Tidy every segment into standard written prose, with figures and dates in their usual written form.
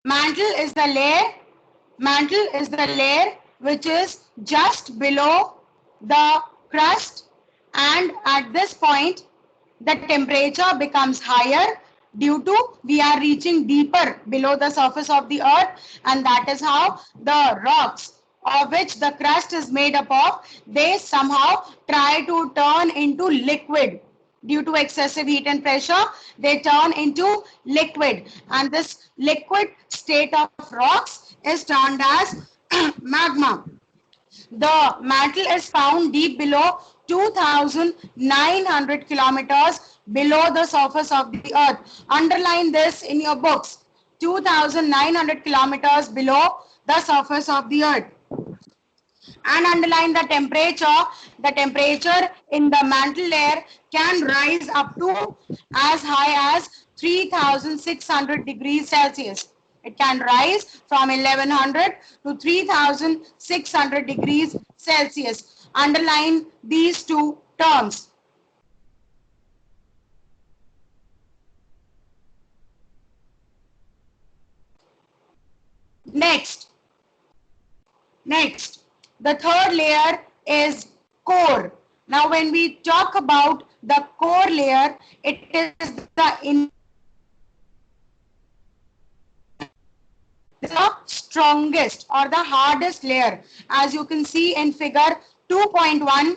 Mantle is the layer which is just below the crust, and at this point the temperature becomes higher due to we are reaching deeper below the surface of the earth, and that is how the rocks of which the crust is made up of, they somehow try to turn into liquid. Due to excessive heat and pressure, they turn into liquid, and this liquid state of rocks is termed as magma. The mantle is found deep below 2,900 kilometers below the surface of the earth. Underline this in your books. 2,900 kilometers below the surface of the earth. And underline the temperature. The temperature in the mantle layer can rise up to as high as 3,600 degrees Celsius. It can rise from 1100 to 3,600 degrees Celsius. Underline these two terms. Next, the third layer is core. Now, when we talk about the core layer, it is the strongest or the hardest layer. As you can see in figure 2.1,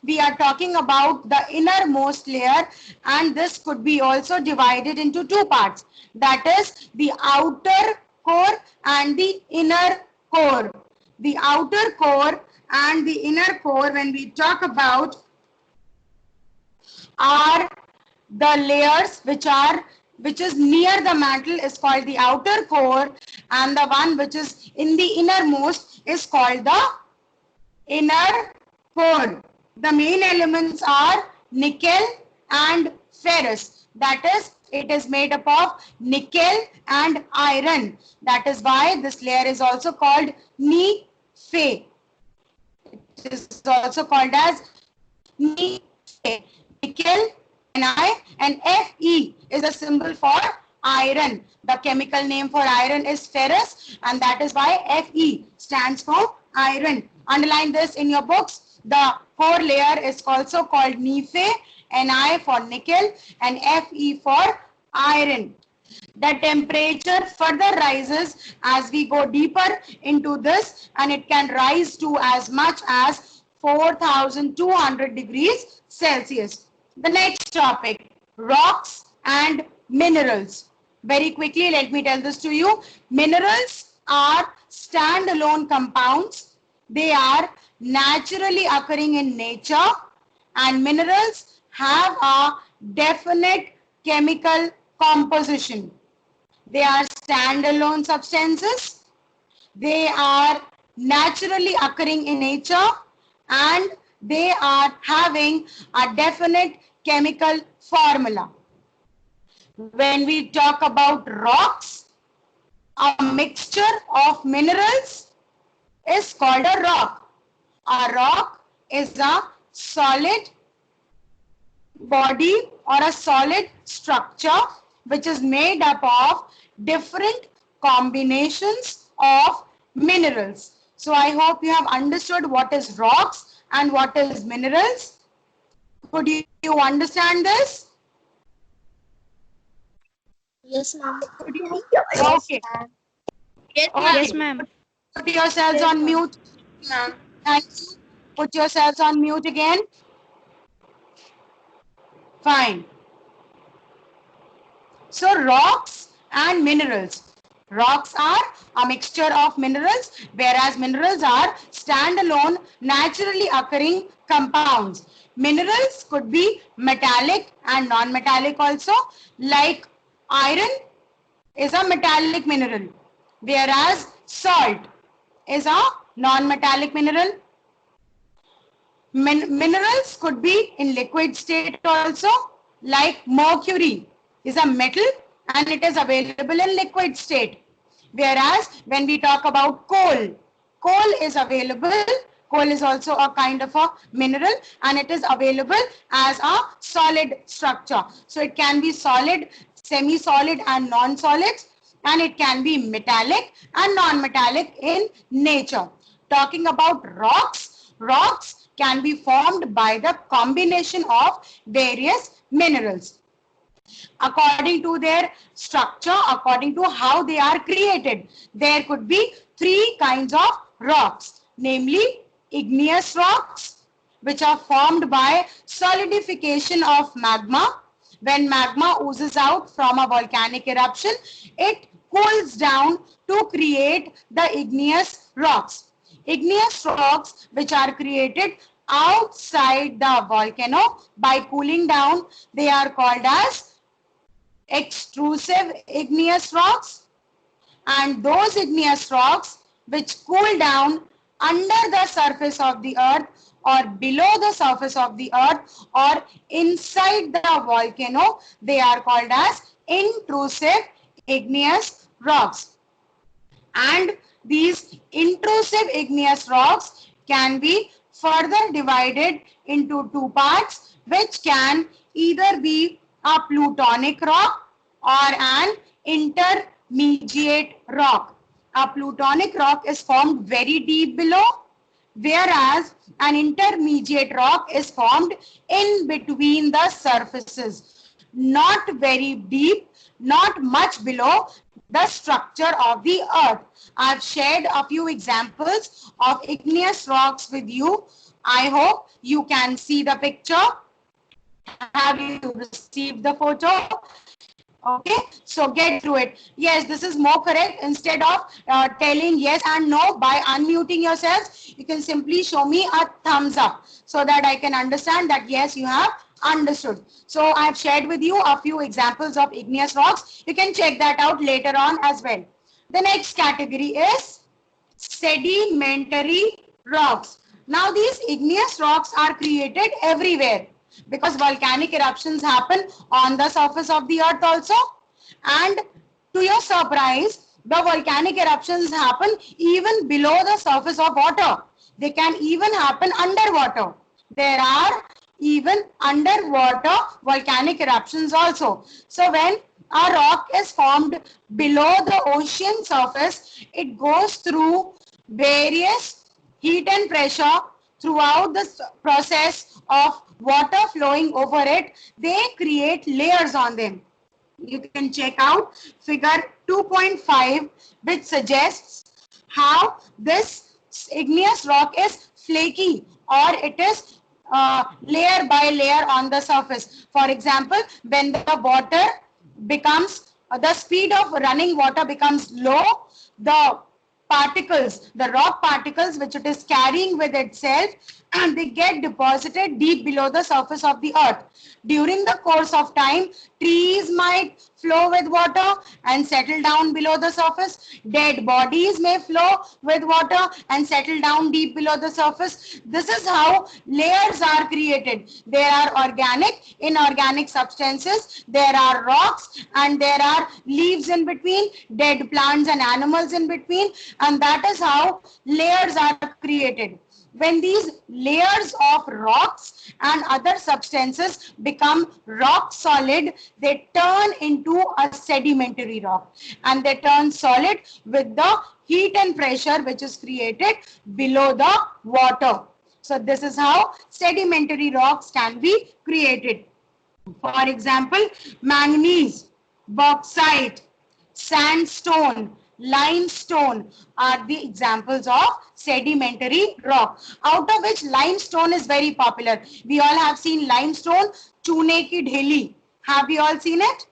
we are talking about the innermost layer, and this could be also divided into two parts. That is the outer core and the inner core. The outer core and the inner core, when we talk about, are the layers which is near the mantle is called the outer core, and the one which is in the innermost is called the inner core. The main elements are nickel and ferrous. That is, it is made up of nickel and iron. That is why this layer is also called Ni Fe. It is also called as Ni Fe. Nickel, Ni, and Fe is a symbol for iron. The chemical name for iron is ferrous, and that is why Fe stands for iron. Underline this in your books. The core layer is also called Ni, Ni for nickel, and Fe for iron. The temperature further rises as we go deeper into this, and it can rise to as much as 4,200 degrees Celsius. The next topic, rocks and minerals. Very quickly, let me tell this to you. Minerals are standalone compounds. They are naturally occurring in nature, and minerals have a definite chemical composition. They are standalone substances. They are naturally occurring in nature, and they are having a definite chemical formula. When we talk about rocks, a mixture of minerals is called a rock. A rock is a solid body or a solid structure which is made up of different combinations of minerals. So I hope you have understood what is rocks and what is minerals. Could you understand this? Yes, ma'am. Okay. Yes, ma'am. Put yourselves on mute. Thank you. Put yourselves on mute again. Fine. So rocks and minerals. Rocks are a mixture of minerals, whereas minerals are standalone, naturally occurring compounds. Minerals could be metallic and non-metallic also, like iron is a metallic mineral, whereas salt is a non-metallic mineral. Minerals could be in liquid state also, like mercury is a metal and it is available in liquid state. Whereas when we talk about coal, coal is available, Coal is also a kind of a mineral and it is available as a solid structure. So it can be solid, semi-solid and non-solid, and it can be metallic and non-metallic in nature. Talking about rocks, rocks can be formed by the combination of various minerals. According to their structure, according to how they are created, there could be three kinds of rocks, namely igneous rocks, which are formed by solidification of magma. When magma oozes out from a volcanic eruption, it cools down to create the igneous rocks. Igneous rocks which are created outside the volcano by cooling down, they are called as extrusive igneous rocks, and those igneous rocks which cool down under the surface of the earth or below the surface of the earth or inside the volcano, they are called as intrusive igneous rocks. And these intrusive igneous rocks can be further divided into two parts, which can either be a plutonic rock or an intermediate rock. A plutonic rock is formed very deep below, whereas an intermediate rock is formed in between the surfaces, not very deep, not much below the structure of the earth. I've shared a few examples of igneous rocks with you. I hope you can see the picture. Have you received the photo? Okay, so get through it. Yes, this is more correct. Instead of telling yes and no by unmuting yourselves, you can simply show me a thumbs up so that I can understand that yes, you have understood. So I have shared with you a few examples of igneous rocks. You can check that out later on as well. The next category is sedimentary rocks. Now these igneous rocks are created everywhere, because volcanic eruptions happen on the surface of the earth also. And to your surprise, the volcanic eruptions happen even below the surface of water. They can even happen underwater. There are even underwater volcanic eruptions also. So when a rock is formed below the ocean surface, it goes through various heat and pressure throughout the process of water flowing over it. They create layers on them. You can check out figure 2.5, which suggests how this igneous rock is flaky, or it is layer by layer on the surface. For example, when the water becomes, the speed of running water becomes low, the particles, the rock particles which it is carrying with itself, and they get deposited deep below the surface of the earth. During the course of time, trees might flow with water and settle down below the surface. Dead bodies may flow with water and settle down deep below the surface. This is how layers are created. There are organic, inorganic substances, there are rocks, and there are leaves in between, dead plants and animals in between, and that is how layers are created. When these layers of rocks and other substances become rock solid, they turn into a sedimentary rock, and they turn solid with the heat and pressure which is created below the water. So this is how sedimentary rocks can be created. For example, manganese, bauxite, sandstone, limestone are the examples of sedimentary rock, out of which limestone is very popular. We all have seen limestone, Chune ki Dheli. Have you all seen it?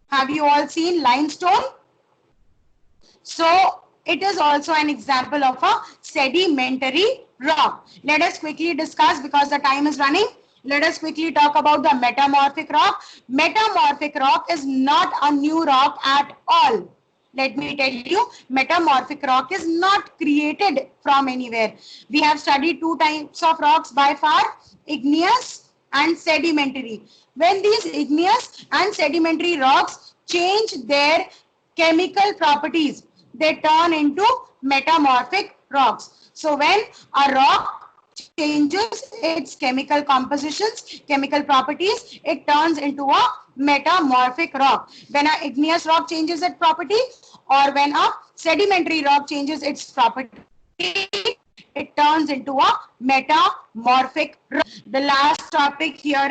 Have you all seen limestone? So it is also an example of a sedimentary rock. Let us quickly discuss, because the time is running. Let us quickly talk about the metamorphic rock. Metamorphic rock is not a new rock at all. Let me tell you, metamorphic rock is not created from anywhere. We have studied two types of rocks by far, igneous and sedimentary. When these igneous and sedimentary rocks change their chemical properties, they turn into metamorphic rocks. So when a rock changes its chemical compositions, chemical properties, it turns into a metamorphic rock. When an igneous rock changes its property, or when a sedimentary rock changes its property, it turns into a metamorphic rock. The last topic here